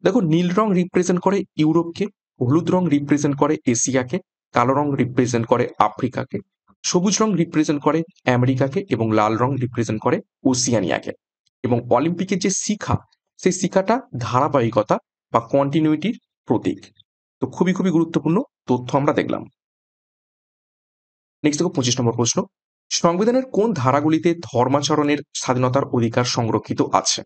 দেখো, নীল রং রিপ্রেজেন্ট করে ইউরোপকে, হলুদ রং রিপ্রেজেন্ট করে এশিয়াকে, কালো রং রিপ্রেজেন্ট করে আফ্রিকাকে, সবুজ রং রিপ্রেজেন্ট করে আমেরিকাকে এবং লাল রং রিপ্রেজেন্ট করে ওসিয়ানিয়াকে। এবং অলিম্পিকের যে শিখা, সেই শিখাটা ধারাবাহিকতা বা কন্টিনিউইটির প্রতীক। তো খুবই খুবই গুরুত্বপূর্ণ তথ্য আমরা দেখলাম। নেক্সট দেখো 25 নম্বর প্রশ্ন, সংবিধানের কোন ধারাগুলিতে ধর্মাচরণের স্বাধীনতার অধিকার সংরক্ষিত আছে?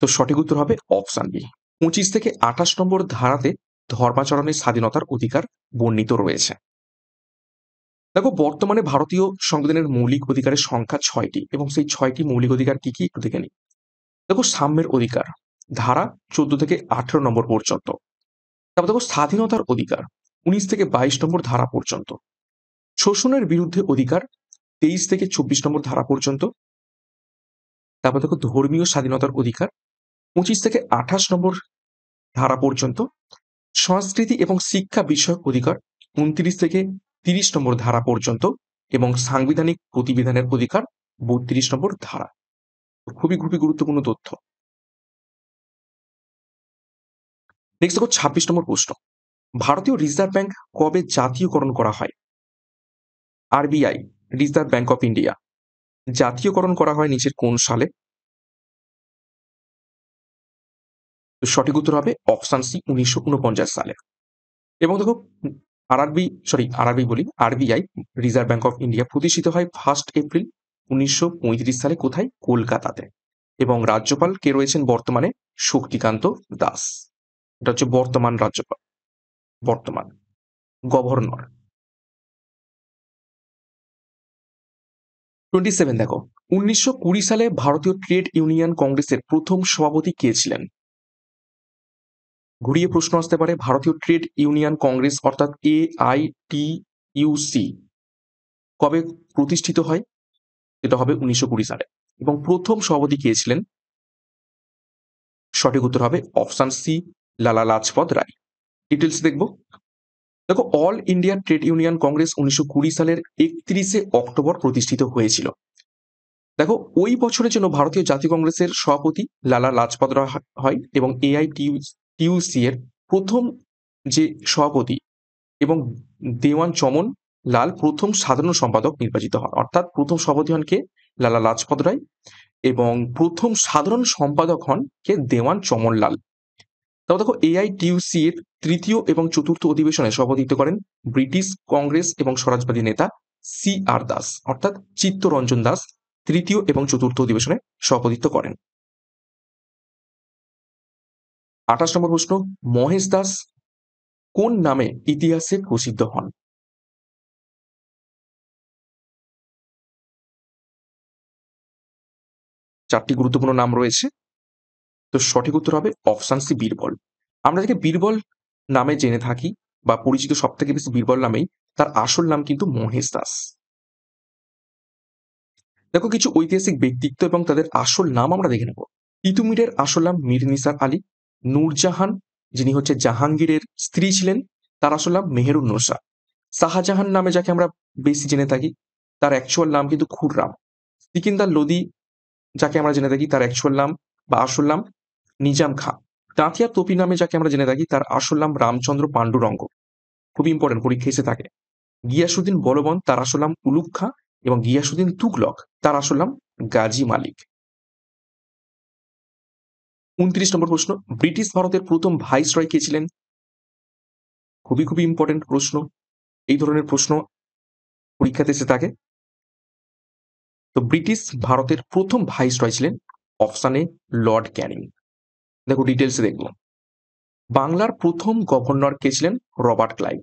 তো সঠিক উত্তর হবে অপশন বি। 25 থেকে 28 নম্বর ধারাতে ধর্মাচরণের স্বাধীনতার অধিকার বর্ণিত রয়েছে। দেখো, বর্তমানে ভারতীয় সংবিধানের মৌলিক অধিকারের সংখ্যা 6টি এবং সেই 6টি মৌলিক অধিকার কি কি একটু দেখে নিই। দেখো, সাম্যের অধিকার ধারা 14 থেকে 18 নম্বর পর্যন্ত। তারপর দেখো, স্বাধীনতার অধিকার 19 থেকে 22 নম্বর ধারা পর্যন্ত। শোষণের বিরুদ্ধে অধিকার 23 থেকে 24 নম্বর ধারা পর্যন্ত। তারপর দেখো, ধর্মীয় স্বাধীনতার অধিকার 25 থেকে 28 নম্বর ধারা পর্যন্ত। সংস্কৃতি এবং শিক্ষা বিষয়ক অধিকার 29 থেকে 30 নম্বর ধারা পর্যন্ত এবং সাংবিধানিক প্রতিবিধানের অধিকার 32 নম্বর ধারা। খুবই খুবই গুরুত্বপূর্ণ তথ্য। নেক্সট দেখো 26 নম্বর প্রশ্ন, ভারতীয় রিজার্ভ ব্যাংক কবে জাতীয়করণ করা হয়? RBI, reserve bank of India, জাতীয়করণ করা হয় নিচের কোন সালে? তো সঠিক উত্তর হবে অপশন সি, 1949 সালে। এবং দেখো, RBI, reserve bank of India প্রতিষ্ঠিত হয় 1 এপ্রিল 1935 সালে। কোথায়? কলকাতাতে। এবং রাজ্যপাল কে রয়েছেন বর্তমানে? শক্তিকান্ত দাস। এটা হচ্ছে বর্তমান রাজ্যপাল, বর্তমান গভর্নর। 27 দেখো, 1920 সালে ভারতীয় ট্রেড ইউনিয়ন কংগ্রেসের প্রথম সভাপতি কে ছিলেন? ঘুরিয়ে প্রশ্ন আসতে পারে, ভারতীয় ট্রেড ইউনিয়ন কংগ্রেস অর্থাৎ AITUC কবে প্রতিষ্ঠিত হয়? এটা হবে 1920 সালে। এবং প্রথম সভাপতি কে ছিলেন? সঠিক উত্তর হবে option C, Lala Lajpat Rai. Details দেখবো। দেখো, all India trade union Congress 1920 সালের 31 অক্টোবর প্রতিষ্ঠিত হয়েছিল। দেখো, ওই বছরের জন্য ভারতীয় জাতীয় কংগ্রেসের সভাপতি লালা লাজপত রায় হয় এবং AITUC এর প্রথম যে সভাপতি এবং দেওয়ান চমন লাল প্রথম সাধারণ সম্পাদক নির্বাচিত হন। অর্থাৎ প্রথম সভাপতি হন কে? লালা লাজপত রায় এবং প্রথম সাধারণ সম্পাদক হন কে? দেওয়ান চমনলাল। তারপর দেখো, AITUC এর তৃতীয় এবং চতুর্থ অধিবেশনে সভাপতিত্ব করেন ব্রিটিশ কংগ্রেস এবং স্বরাজবাদী নেতা CR দাস, অর্থাৎ চিত্তরঞ্জন দাস তৃতীয় এবং চতুর্থ অধিবেশনে সভাপতিত্ব করেন। 28 নম্বর প্রশ্ন, মহেশ দাস কোন নামে ইতিহাসে প্রসিদ্ধ হন? চারটি গুরুত্বপূর্ণ নাম রয়েছে। তো সঠিক উত্তর হবে অপশন সি বীরবল। আমরা যাকে বীরবল নামে জেনে থাকি বা পরিচিত সব থেকে বেশি বীরবল নামেই, তার আসল নাম কিন্তু মহেশ দাস। দেখো কিছু ঐতিহাসিক ব্যক্তিত্ব এবং তাদের আসল নাম আমরা দেখে নেব। তিতুমিরের আসল নাম মীর নিসার আলী। নূরজাহান, যিনি হচ্ছে জাহাঙ্গীরের স্ত্রী ছিলেন, তার আসল নাম মেহেরুন্নসা। শাহজাহান নামে যাকে আমরা বেশি জেনে থাকি, তার অ্যাকচুয়াল নাম কিন্তু খুররাম। সিকিন্দার লোদি যাকে আমরা জেনে থাকি, তার অ্যাকচুয়াল নাম বা আসল নাম নিজাম খাঁ। তাঁতিয়া তোপি নামে যাকে আমরা জেনে থাকি, তার আসল নাম রামচন্দ্র পাণ্ডুরঙ্গ। খুবই ইম্পর্টেন্ট, পরীক্ষা এসে থাকে। গিয়াসুদ্দিন বলবন, তার আসল নাম উলুগ খাঁ। এবং গিয়াসুদ্দিন তুগলক, তার আসল নাম গাজী মালিক। ২৯ নম্বর প্রশ্ন, ব্রিটিশ ভারতের প্রথম ভাইসরয় কে ছিলেন? খুবই খুবই ইম্পর্টেন্ট প্রশ্ন, এই ধরনের প্রশ্ন পরীক্ষাতে এসে থাকে। তো ব্রিটিশ ভারতের প্রথম ভাইসরয় ছিলেন অপশানে লর্ড ক্যানিং। দেখো ডিটেলসে দেখবো। বাংলার প্রথম গভর্নর কে ছিলেন? Robert Clive.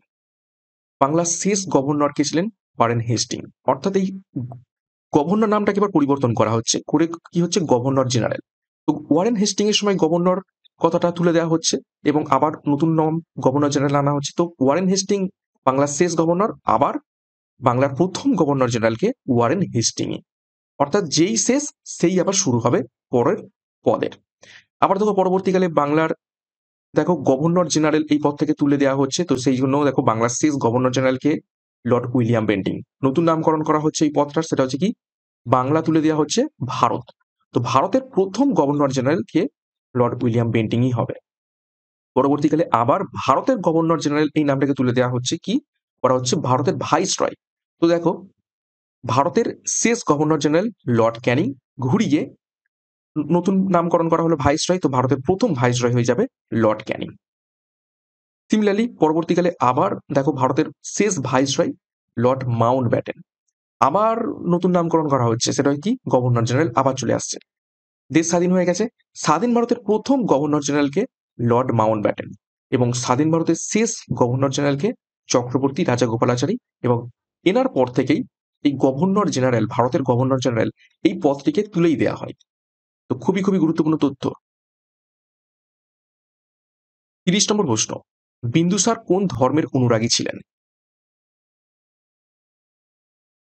বাংলার শেষ গভর্নর কে ছিলেন? Warren Hastings. অর্থাৎ এই গভর্নর নামটাকে এবার পরিবর্তন করা হচ্ছে, করে কি হচ্ছে গভর্নর জেনারেল। তো ওয়ারেন হেস্টিং এর সময় গভর্নর কথাটা তুলে দেওয়া হচ্ছে এবং আবার নতুন নাম গভর্নর জেনারেল আনা হচ্ছে। তো ওয়ারেন হেস্টিং বাংলার শেষ গভর্নর, আবার বাংলার প্রথম গভর্নর জেনারেলকে ওয়ারেন হেস্টিং। অর্থাৎ যেই শেষ সেই আবার শুরু হবে পরের পদের। আবার দেখো পরবর্তীকালে বাংলার দেখো গভর্নর জেনারেল এই পদ থেকে তুলে দেওয়া হচ্ছে। তো সেই জন্য দেখো বাংলার শেষ গভর্নর জেনারেলকে লর্ড উইলিয়াম বেন্টিং। নতুন নামকরণ করা হচ্ছে এই পদটার, সেটা হচ্ছে কি বাংলা তুলে দেওয়া হচ্ছে ভারত। তো ভারতের প্রথম গভর্নর জেনারেল কে? লর্ড উইলিয়াম বেন্টিংই হবে। পরবর্তীকালে আবার ভারতের গভর্নর জেনারেল এই নামটাকে তুলে দেওয়া হচ্ছে, কি করা হচ্ছে ভারতের ভাইসরয়। তো দেখো ভারতের শেষ গভর্নর জেনারেল লর্ড ক্যানিং, ঘুরিয়ে নতুন নামকরণ করা হলো ভাইসরয়। তো ভারতের প্রথম ভাইসরয় হয়ে যাবে লর্ড ক্যানিং। সিমিলারলি পরবর্তীকালে আবার দেখো ভারতের শেষ ভাইসরয় লর্ড মাউন্ট ব্যাটেন, আবার নতুন নামকরণ করা হচ্ছে, সেটা কি গভর্নর জেনারেল আবার চলে আসছে। দেশ স্বাধীন হয়ে গেছে, স্বাধীন ভারতের প্রথম গভর্নর জেনারেলকে লর্ড মাউন্ট ব্যাটেন, এবং স্বাধীন ভারতের শেষ গভর্নর জেনারেলকে চক্রবর্তী রাজাগোপালাচারী। এবং এনার পর থেকেই এই গভর্নর জেনারেল, ভারতের গভর্নর জেনারেল এই পদটিকে তুলেই দেওয়া হয়। তো খুবই খুবই গুরুত্বপূর্ণ তথ্য। ৩০ নম্বর প্রশ্ন, বিন্দুসার কোন ধর্মের অনুরাগী ছিলেন?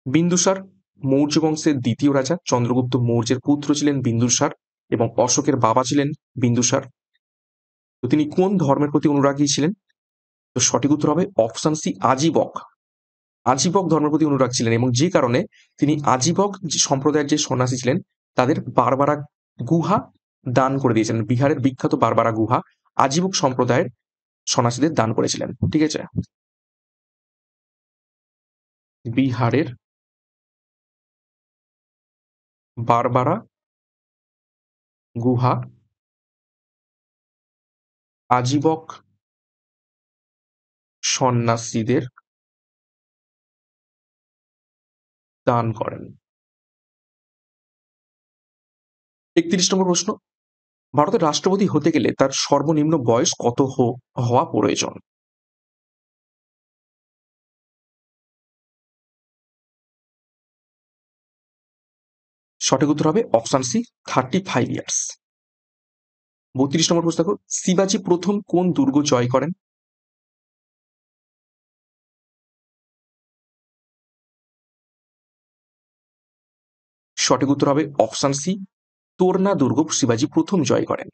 বিন্দুসার মৌর্য বংশের দ্বিতীয় রাজা, চন্দ্রগুপ্ত মৌর্যের পুত্র ছিলেন বিন্দুসার এবং অশোকের বাবা ছিলেন বিন্দুসার। তো তিনি কোন ধর্মের প্রতি অনুরাগী ছিলেন? তো সঠিক উত্তর হবে অপশন সি আজীবক। আজীবক ধর্মের প্রতি অনুরাগ ছিলেন, এবং যে কারণে তিনি আজীবক যে সম্প্রদায়ের যে সন্ন্যাসী ছিলেন তাদের বারবারা গুহা দান করে দিয়েছেন। বিহারের বিখ্যাত বারবারা গুহা আজীবক সম্প্রদায়ের সন্ন্যাসীদের দান করেছিলেন। ঠিক আছে, বিহারের বারবারা গুহা আজীবক সন্ন্যাসীদের দান করেন। ৩১ নম্বর প্রশ্ন, ভারতের রাষ্ট্রপতি হতে গেলে তার সর্বনিম্ন বয়স কত হওয়া প্রয়োজন? সঠিক উত্তর হবে অপশন সি 35 ইয়ার্স। ৩২ নম্বর প্রশ্ন দেখো, শিবাজী প্রথম কোন দুর্গ জয় করেন? সঠিক উত্তর হবে অপশন সি তোরনা দুর্গ শিবাজী প্রথম জয় করেন।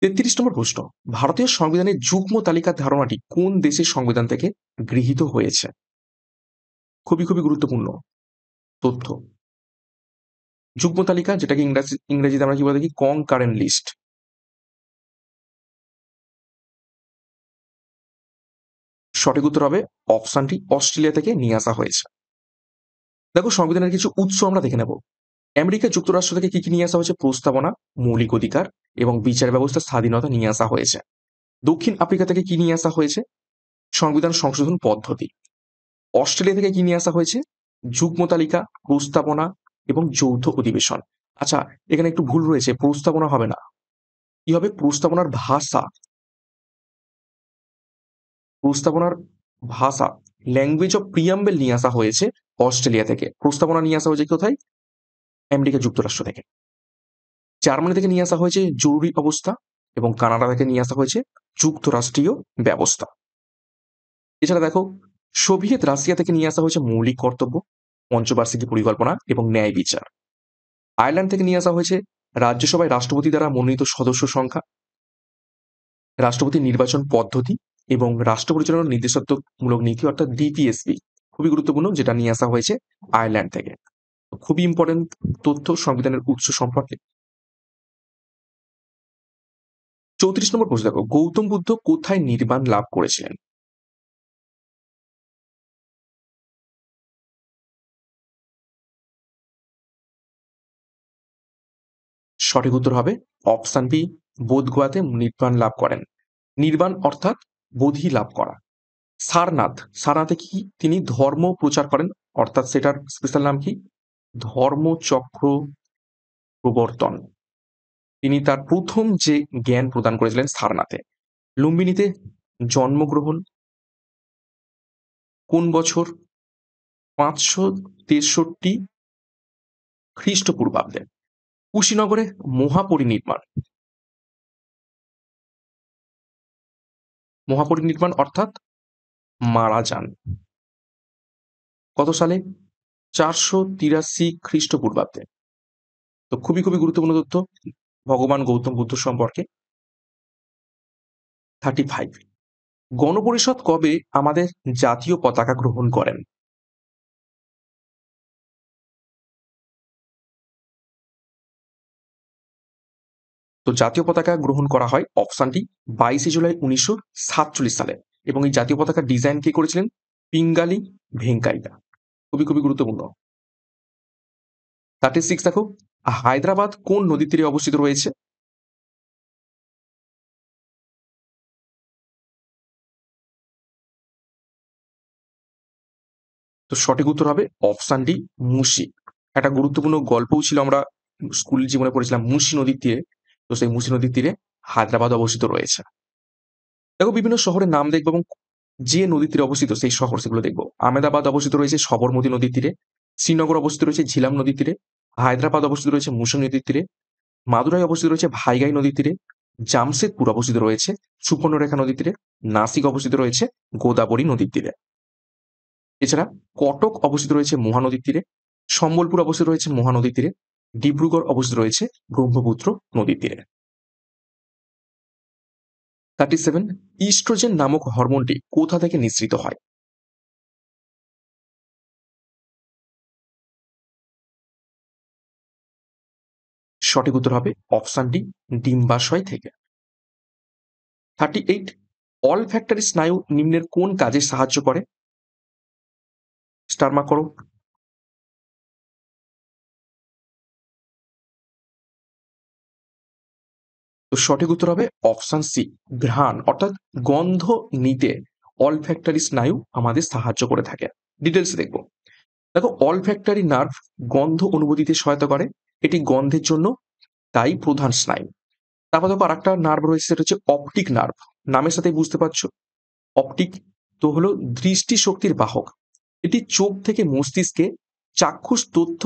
৩৩ নম্বর প্রশ্ন, ভারতীয় সংবিধানের যুগ্ম তালিকার ধারণাটি কোন দেশের সংবিধান থেকে গৃহীত হয়েছে? খুবই খুবই গুরুত্বপূর্ণ তথ্য। যুগ্ম তালিকা, যেটাকে ইংরেজিতে আমরা কি বলে থাকি কনকারেন্ট লিস্ট। সঠিক উত্তর হবে অপশনটি অস্ট্রেলিয়া থেকে নিয়ে আসা হয়েছে। দেখো সংবিধানের কিছু উৎস আমরা দেখে নেব। আমেরিকা যুক্তরাষ্ট্র থেকে কি কি নিয়ে আসা হয়েছে? প্রস্তাবনা, মৌলিক অধিকার এবং বিচার ব্যবস্থার স্বাধীনতা নিয়ে আসা হয়েছে। দক্ষিণ আফ্রিকা থেকে কি নিয়ে আসা হয়েছে? সংবিধান সংশোধন পদ্ধতি। অস্ট্রেলিয়া থেকে কি নিয়ে আসা হয়েছে? যুগ্ম তালিকা, প্রস্তাবনা এবং যৌথ অধিবেশন। আচ্ছা, এখানে একটু ভুল রয়েছে, প্রস্তাবনা হবে না, কি হবে? প্রস্তাবনার ভাষা। প্রস্তাবনার ভাষা ল্যাঙ্গুয়েজ অফ প্রিয়াম্বেল নিয়ে আসা হয়েছে অস্ট্রেলিয়া থেকে। প্রস্তাবনা নিয়ে আসা হয়েছে কোথায়? আমেরিকা যুক্তরাষ্ট্র থেকে। জার্মানি থেকে নিয়ে আসা হয়েছে জরুরি অবস্থা এবং কানাডা থেকে নিয়ে আসা হয়েছে যুক্তরাষ্ট্রীয় ব্যবস্থা। এছাড়া দেখো, সোভিয়েত রাশিয়া থেকে নিয়ে আসা হয়েছে মৌলিক কর্তব্য, পঞ্চবার্ষিকী পরিকল্পনা এবং ন্যায় বিচার। আয়ারল্যান্ড থেকে নিয়ে আসা হয়েছে রাজ্যসভায় রাষ্ট্রপতি দ্বারা মনোনীত সদস্য সংখ্যা, রাষ্ট্রপতি নির্বাচন পদ্ধতি এবং রাষ্ট্র পরিচালনার নির্দেশাত্মকমূলক নীতি অর্থাৎ ডিপিএসপি। খুবই গুরুত্বপূর্ণ, যেটা নিয়ে আসা হয়েছে আয়ারল্যান্ড থেকে। খুবই ইম্পর্টেন্ট তথ্য সংবিধানের উৎস সম্পর্কে। 34 নম্বর প্রশ্ন দেখো, গৌতম বুদ্ধ কোথায় নির্বাণ লাভ করেছিলেন? সঠিক উত্তর হবে অপশন বি, বোধগয়াতে নির্বাণ লাভ করেন। নির্বাণ অর্থাৎ বোধি লাভ করা। সারনাথে কি তিনি ধর্ম প্রচার করেন, অর্থাৎ সেটার স্পেশাল নাম কি? ধর্মচক্র প্রবর্তন। তিনি তার প্রথম যে জ্ঞান প্রদান করেছিলেন সারনাথে। লুম্বিনীতে জন্মগ্রহণ কোন বছর? 563 খ্রিস্টপূর্বাব্দে। কুশীনগরে মহাপরিনির্বাণ অর্থাৎ মারা যান কত সালে? 483 খ্রিস্টপূর্বাব্দে। তো খুবই গুরুত্বপূর্ণ তথ্য ভগবান গৌতম বুদ্ধ সম্পর্কে। 35, গণপরিষদ কবে আমাদের জাতীয় পতাকা গ্রহণ করেন? তো জাতীয় পতাকা গ্রহণ করা হয় অপশনটি 22 জুলাই 1947 সালে, এবং এই জাতীয় পতাকার ডিজাইন কে করেছিলেন? পিঙ্গালি ভেঙ্কাইয়া। খুবই গুরুত্বপূর্ণ। 36 দেখো, হায়দ্রাবাদ কোন নদীর তীরে অবস্থিত রয়েছে? তো সঠিক উত্তর হবে অপশন ডি, মুসি। একটা গুরুত্বপূর্ণ গল্পও ছিল, আমরা স্কুল জীবনে পড়েছিলাম মুসি নদীর তীরে। তো সেই মুসি নদীর তীরে হায়দ্রাবাদ অবস্থিত রয়েছে। দেখো, বিভিন্ন শহরের নাম দেখবো এবং যে নদীর তীরে অবস্থিত সেই শহর সেগুলো দেখবো। আহমেদাবাদ অবস্থিত রয়েছে সবরমতী নদীর তীরে, শ্রীনগর অবস্থিত রয়েছে ঝিলাম নদীর তীরে, হায়দ্রাবাদ অবস্থিত রয়েছে মুসি নদীর তীরে, মাদুরাই অবস্থিত রয়েছে ভাইগাই নদীর তীরে, জামশেদপুর অবস্থিত রয়েছে সুবর্ণরেখা নদীর তীরে, নাসিক অবস্থিত রয়েছে গোদাবরী নদীর তীরে। এছাড়া কটক অবস্থিত রয়েছে মহানদীর তীরে, সম্বলপুর অবস্থিত রয়েছে মহানদীর তীরে, ডিব্রুগড় অবস্থিত রয়েছে ব্রহ্মপুত্র নদীর তীরে। 37, ইস্ট্রোজেন নামক হরমোনটি কোথা থেকে নিঃসৃত হয়? সঠিক উত্তর হবে অপশন ডি, ডিম্বাশয় থেকে। 38, অলফ্যাক্টরি স্নায়ু নিম্নের কোন কাজে সাহায্য করে? স্টার মার্ক করো। তো সঠিক উত্তর হবে অপশন সি, ঘ্রাণ অর্থাৎ গন্ধ নিতে অলফ্যাক্টরি স্নায়ু আমাদের সাহায্য করে থাকে। ডিটেলস দেখবো। দেখো, অলফ্যাক্টরি নার্ভ গন্ধ অনুভূতিতে সহায়তা করে, এটি গন্ধের জন্য তাই প্রধান স্নায়ু। তারপর দেখো, আরেকটা নার্ভ রয়েছে, সেটা হচ্ছে অপটিক নার্ভ। নামের সাথে বুঝতে পারছো, অপটিক তো হলো দৃষ্টি শক্তির বাহক। এটি চোখ থেকে মস্তিষ্কে চাক্ষুষ তথ্য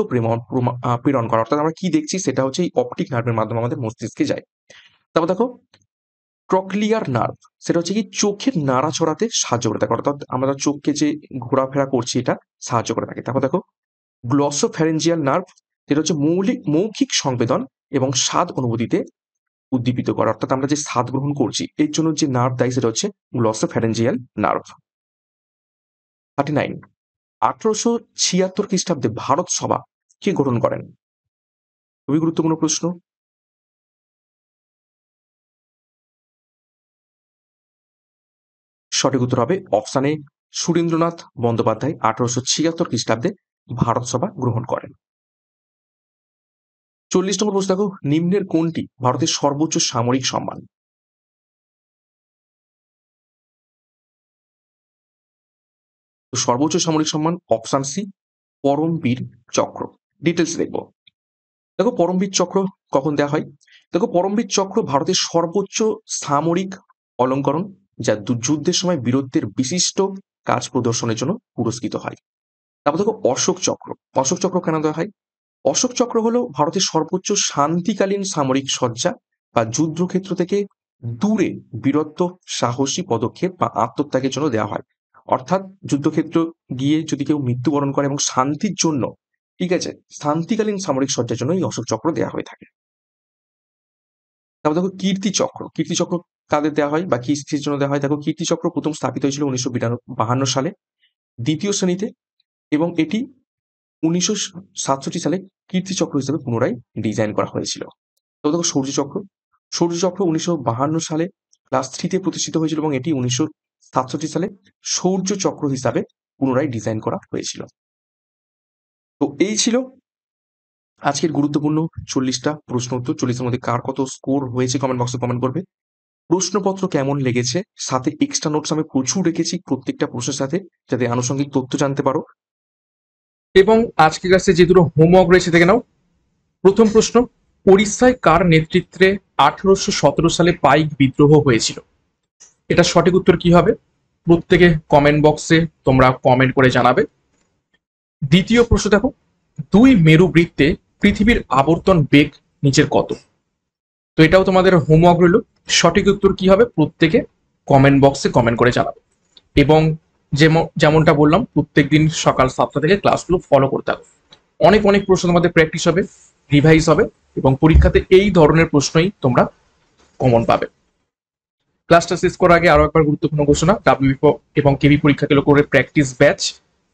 প্রেরণ করা, অর্থাৎ আমরা কি দেখছি সেটা হচ্ছে এই অপটিক নার্ভের মাধ্যমে আমাদের মস্তিষ্কে যায়। তারপর দেখো, ট্রক্লিয়ার নার্ভ, সেটা হচ্ছে কি চোখের নাড়াচড়াতে সাহায্য করে থাকে, অর্থাৎ আমরা চোখকে যে ঘোরাফেরা করছি এটা সাহায্য করে থাকে। তারপর দেখো, গ্লসোফ্যারেঞ্জিয়াল নার্ভ, যেটা হচ্ছে মৌখিক সংবেদন এবং স্বাদ অনুভূতিতে উদ্দীপিত করা, অর্থাৎ আমরা যে স্বাদ গ্রহণ করছি এর জন্য যে নার্ভ দায়ী সেটা হচ্ছে গ্লসোফ্যারেঞ্জিয়াল নার্ভ। 39, 1876 খ্রিস্টাব্দে ভারত সভা কে গঠন করেন? খুবই গুরুত্বপূর্ণ প্রশ্ন। সঠিক উত্তর হবে অপশন এ, সুরেন্দ্রনাথ বন্দ্যোপাধ্যায় 1876 খ্রিস্টাব্দে ভারত সভা গ্রহণ করেন। 40 নম্বর প্রশ্ন দেখো, নিম্নের কোনটি ভারতের সর্বোচ্চ সামরিক সম্মান? তো সর্বোচ্চ সামরিক সম্মান অপশন সি, পরমবীর চক্র। ডিটেলস দেখবো। দেখো, পরমবীর চক্র কখন দেওয়া হয়? দেখো, পরমবীর চক্র ভারতের সর্বোচ্চ সামরিক অলঙ্করণ যা যুদ্ধের সময় বীরত্বের বিশিষ্ট কাজ প্রদর্শনের জন্য পুরস্কৃত হয়। তারপর দেখো অশোক চক্র। অশোক চক্র কেন দেওয়া হয়? অশোক চক্র হলো ভারতের সর্বোচ্চ শান্তিকালীন সামরিক সজ্জা বা যুদ্ধক্ষেত্র থেকে দূরে বীরত্ব, সাহসী পদক্ষেপ বা আত্মত্যাগের জন্য দেওয়া হয়। অর্থাৎ যুদ্ধক্ষেত্র গিয়ে যদি কেউ মৃত্যুবরণ করে এবং শান্তির জন্য, ঠিক আছে, শান্তিকালীন সামরিক সজ্জার জন্য এই অশোক চক্র দেওয়া হয়ে থাকে। তারপর দেখো কীর্তি চক্র। কীর্তি চক্র কাদের দেওয়া হয় বা কিসের জন্য দেওয়া হয়? দেখো, কীর্তি চক্র প্রথম স্থাপিত হয়েছিল 1952 সালে দ্বিতীয় শ্রেণীতে, এবং এটি 1967 সালে কীর্তিচক্র হিসেবে পুনরায় ডিজাইন করা হয়েছিল। তো দেখো শৌর্যচক্র। শৌর্যচক্র 1952 সালে ক্লাস 3-তে প্রতিষ্ঠিত হয়েছিল এবং এটি 1967 সালে শৌর্যচক্র হিসাবে পুনরায় ডিজাইন করা হয়েছিল। তো এই ছিল আজকের গুরুত্বপূর্ণ 40টা প্রশ্ন উত্তর। 40-এর মধ্যে কার কত স্কোর হয়েছে কমেন্ট বক্সে কমেন্ট করবে। প্রশ্নপত্র কেমন লেগেছে, সাথে এক্সট্রা নোটস আমি প্রচুর রেখেছি প্রত্যেকটা প্রশ্নের সাথে, যাতে আনুষঙ্গিক তথ্য জানতে পারো। এবং আজকের ক্লাসে যে দুটো হোমওয়ার্ক রয়েছে দেখে নাও। প্রথম প্রশ্ন, ওড়িশায় কার নেতৃত্বে 1817 সালে পাইক বিদ্রোহ হয়েছিল? এটা সঠিক উত্তর কি হবে? প্রত্যেকে কমেন্ট বক্সে তোমরা কমেন্ট করে জানাবে। দ্বিতীয় প্রশ্ন দেখো, দুই মেরু বৃত্তে পৃথিবীর আবর্তন বেগ নিচের কত? তো এটাও তোমাদের হোমওয়ার্ক রইল। সঠিক উত্তর কি হবে? প্রত্যেকে কমেন্ট বক্সে কমেন্ট করে জানাবে। এবং যেমনটা বললাম, প্রত্যেকদিন সকাল 7টা থেকে ক্লাসগুলো ফলো করতে হবে। অনেক অনেক প্রশ্ন তোমাদের প্র্যাকটিস হবে, রিভাইজ হবে, এবং পরীক্ষাতে এই ধরনের প্রশ্নই তোমরা কমন পাবে। ক্লাসটা শেষ করার আগে আরো একবার গুরুত্বপূর্ণ ঘোষণা, ডাব্লিউবি এবং কেবি পরীক্ষা কেন্দ্র করে প্র্যাকটিস ব্যাচ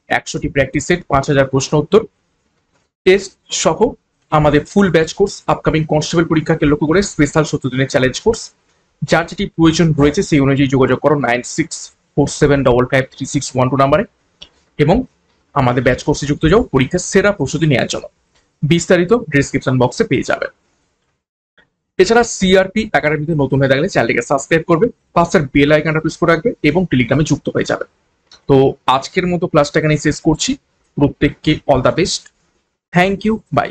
100টি প্র্যাকটিস সেট, 5000 প্রশ্ন উত্তর, টেস্ট সহ আমাদের ফুল ব্যাচ কোর্স, আপকামিং কনস্টেবল পরীক্ষাকে লক্ষ্য করে স্পেশাল 70 দিনের চ্যালেঞ্জ কোর্স। যার যেটি প্রয়োজন রয়েছে সেই অনুযায়ী যোগাযোগ করো 9647553612 নাম্বারে, এবং আমাদের ব্যাচ কোর্সে যুক্ত যাও পরীক্ষার সেরা প্রস্তুতি নেওয়ার জন্য। বিস্তারিত ডেসক্রিপশন বক্সে পেয়ে যাবে। এছাড়া সিআরপি একাডেমিতে নতুন হয়ে থাকলে চ্যানেলটিকে সাবস্ক্রাইব করবে, পাশের বেল আইকনটা প্রেস করে রাখবে এবং টেলিগ্রামে যুক্ত হয়ে যাবে। তো আজকের মতো ক্লাসটা এখানে শেষ করছি। প্রত্যেককে all the best. Thank you, by.